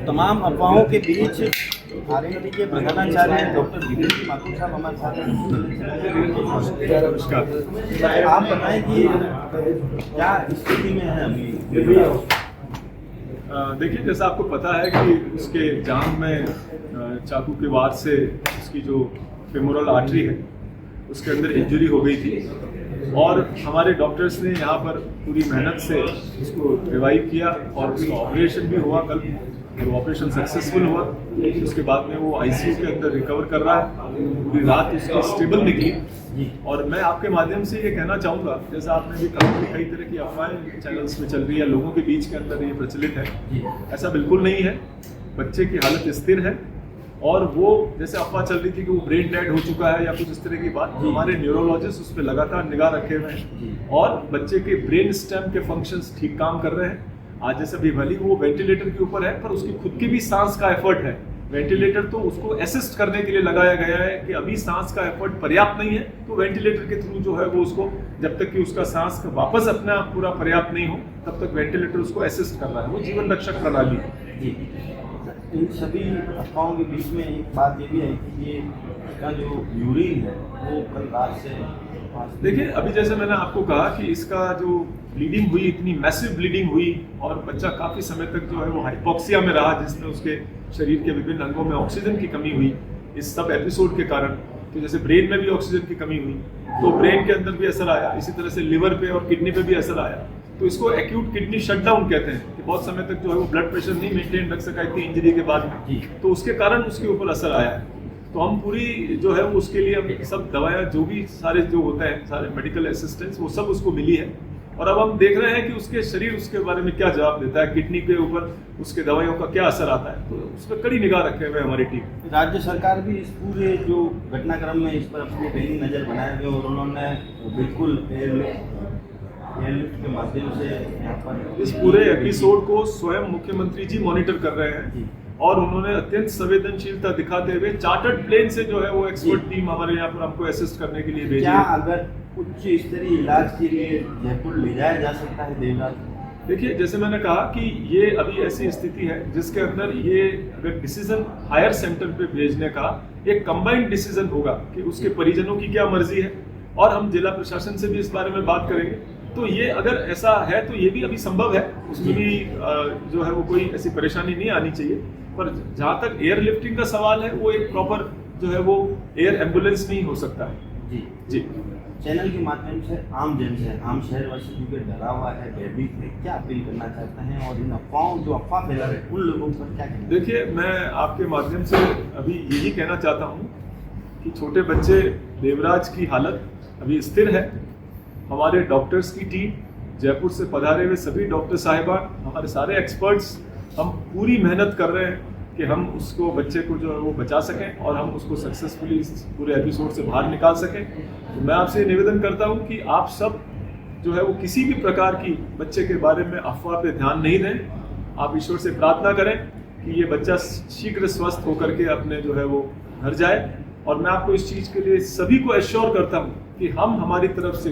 तमाम अफवाहों के बीच आरएनटी के प्रधानाचार्य डॉक्टर विपिन जी माथुर साहब हमारे साथ हैं। आप बताएं कि क्या स्थिति में है अभी। देखिए, जैसा आपको पता है कि उसके जांघ में चाकू के वार से उसकी जो फेमोरल आर्टरी है उसके अंदर इंजरी हो गई थी और हमारे डॉक्टर्स ने यहाँ पर पूरी मेहनत से उसको रिवाइव किया और उसका ऑपरेशन भी हुआ कल और ऑपरेशन सक्सेसफुल हुआ। उसके बाद में वो आईसीयू के अंदर रिकवर कर रहा है। पूरी रात उसकी स्टेबल निकली और मैं आपके माध्यम से ये कहना चाहूँगा, जैसा आपने भी कहा कि कई तरह की अफवाहें चैनल्स में चल रही है, लोगों के बीच के अंदर ये प्रचलित है, ऐसा बिल्कुल नहीं है। बच्चे की हालत स्थिर है और वो जैसे अफवाह चल रही थी कि वो ब्रेन डेड हो चुका है या कुछ इस तरह की बात, हमारे न्यूरोलॉजिस्ट उस पर लगातार निगाह रखे हुए हैं और बच्चे के ब्रेन स्टेम के फंक्शंस ठीक काम कर रहे हैं। आज जैसे भी भली वो वेंटिलेटर के ऊपर है पर उसकी खुद की भी सांस का एफर्ट है। वेंटिलेटर तो उसको असिस्ट करने के लिए लगाया गया है कि अभी सांस का एफर्ट पर्याप्त नहीं है तो वेंटिलेटर के थ्रू जो है वो उसको जब तक कि उसका सांस का वापस अपना पूरा पर्याप्त नहीं हो तब तक वेंटिलेटर उसको असिस्ट कर रहा है। वो जीवन रक्षक प्रणाली है। इन सभी अफवाहों के बीच में एक बात ये भी है कि ये इसका जो यूरिन है वो कल रात से देखिए, अभी जैसे मैंने आपको कहा कि इसका जो ब्लीडिंग हुई, इतनी मैसिव ब्लीडिंग हुई और बच्चा काफ़ी समय तक जो है वो हाइपोक्सिया में रहा जिसमें उसके शरीर के विभिन्न अंगों में ऑक्सीजन की कमी हुई इस सब एपिसोड के कारण। तो जैसे ब्रेन में भी ऑक्सीजन की कमी हुई तो ब्रेन के अंदर भी असर आया, इसी तरह से लिवर पे और किडनी पे भी असर आया। तो इसको एक्यूट किडनी शटडाउन कहते हैं कि बहुत समय तक जो है वो ब्लड प्रेशर नहीं मेंटेन रख सका इतनी इंजरी के बाद में, तो उसके कारण उसके ऊपर असर आया है। तो हम पूरी जो है वो उसके लिए हम सब दवाएं जो भी सारे जो होता है सारे मेडिकल असिस्टेंस वो सब उसको मिली है और अब हम देख रहे हैं कि उसके शरीर उसके बारे में क्या जवाब देता है, किडनी के ऊपर उसके दवाइयों का क्या असर आता है। तो उस पर कड़ी निगाह रखे हुए हमारी टीम। राज्य सरकार भी इस पूरे जो घटनाक्रम में इस पर अपनी पहली नज़र बनाए हुए और उन्होंने बिल्कुल एयरलिफ्ट के माध्यम से यहाँ पर इस पूरे एपिसोड को स्वयं मुख्यमंत्री जी मॉनिटर कर रहे हैं और उन्होंने अत्यंत संवेदनशीलता दिखाते हुए चार्टर्ड प्लेन से जो है वो एक्सपर्ट टीम हमारे यहाँ पर हमको असिस्ट करने के लिए भेजी। क्या अगर उच्च स्तरीय इलाज के लिए जयपुर ले जाया जा सकता है देवराज? देखिए, जैसे मैंने कहा कि ये अभी ऐसी स्थिति है जिसके अंदर ये अगर डिसीजन हायर सेंटर पे भेजने का एक कंबाइंड डिसीजन होगा कि उसके परिजनों की क्या मर्जी है और हम जिला प्रशासन से भी इस बारे में बात करेंगे। तो ये अगर ऐसा है तो ये भी अभी संभव है, उसमें भी जो है वो कोई ऐसी परेशानी नहीं आनी चाहिए। पर जहाँ तक एयरलिफ्टिंग का सवाल है वो एक प्रॉपर जो है वो एयर एम्बुलेंस नहीं हो सकता है। जी चैनल के माध्यम से आम जन से, आम शहरवासी जो कि डरा हुआ है, भयभीत है, क्या अपील करना चाहते हैं और इन अफवाहों जो अफवाह फैला रहे उन लोगों पर क्या कहना? देखिए, मैं आपके माध्यम से अभी यही कहना चाहता हूँ कि छोटे बच्चे देवराज की हालत अभी स्थिर है। हमारे डॉक्टर्स की टीम, जयपुर से पधारे हुए सभी डॉक्टर साहिबान, हमारे सारे एक्सपर्ट्स, हम पूरी मेहनत कर रहे हैं कि हम उसको बच्चे को जो है वो बचा सकें और हम उसको सक्सेसफुली इस पूरे एपिसोड से बाहर निकाल सकें। तो मैं आपसे निवेदन करता हूं कि आप सब जो है वो किसी भी प्रकार की बच्चे के बारे में अफवाह पे ध्यान नहीं दें। आप ईश्वर से प्रार्थना करें कि ये बच्चा शीघ्र स्वस्थ होकर के अपने जो है वो घर जाए और मैं आपको इस चीज़ के लिए सभी को एश्योर करता हूँ कि हम हमारी तरफ से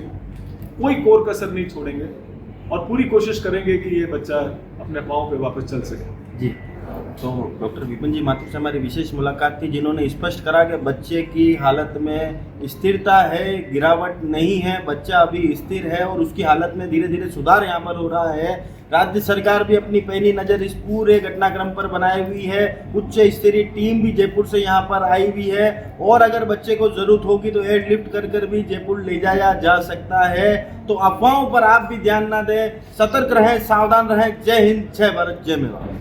कोई कोर कसर नहीं छोड़ेंगे और पूरी कोशिश करेंगे कि ये बच्चा अपने पाँव पे वापस चल सके। जी, तो डॉक्टर विपिन जी माथुर से हमारी विशेष मुलाकात थी जिन्होंने स्पष्ट करा कि बच्चे की हालत में स्थिरता है, गिरावट नहीं है, बच्चा अभी स्थिर है और उसकी हालत में धीरे धीरे सुधार यहाँ पर हो रहा है। राज्य सरकार भी अपनी पैनी नज़र इस पूरे घटनाक्रम पर बनाई हुई है। उच्च स्तरीय टीम भी जयपुर से यहाँ पर आई हुई है और अगर बच्चे को जरूरत होगी तो एयरलिफ्ट कर भी जयपुर ले जाया जा सकता है। तो अफवाहों पर आप भी ध्यान ना दें, सतर्क रहें, सावधान रहें। जय हिंद, जय भारत, जय मेवाड़।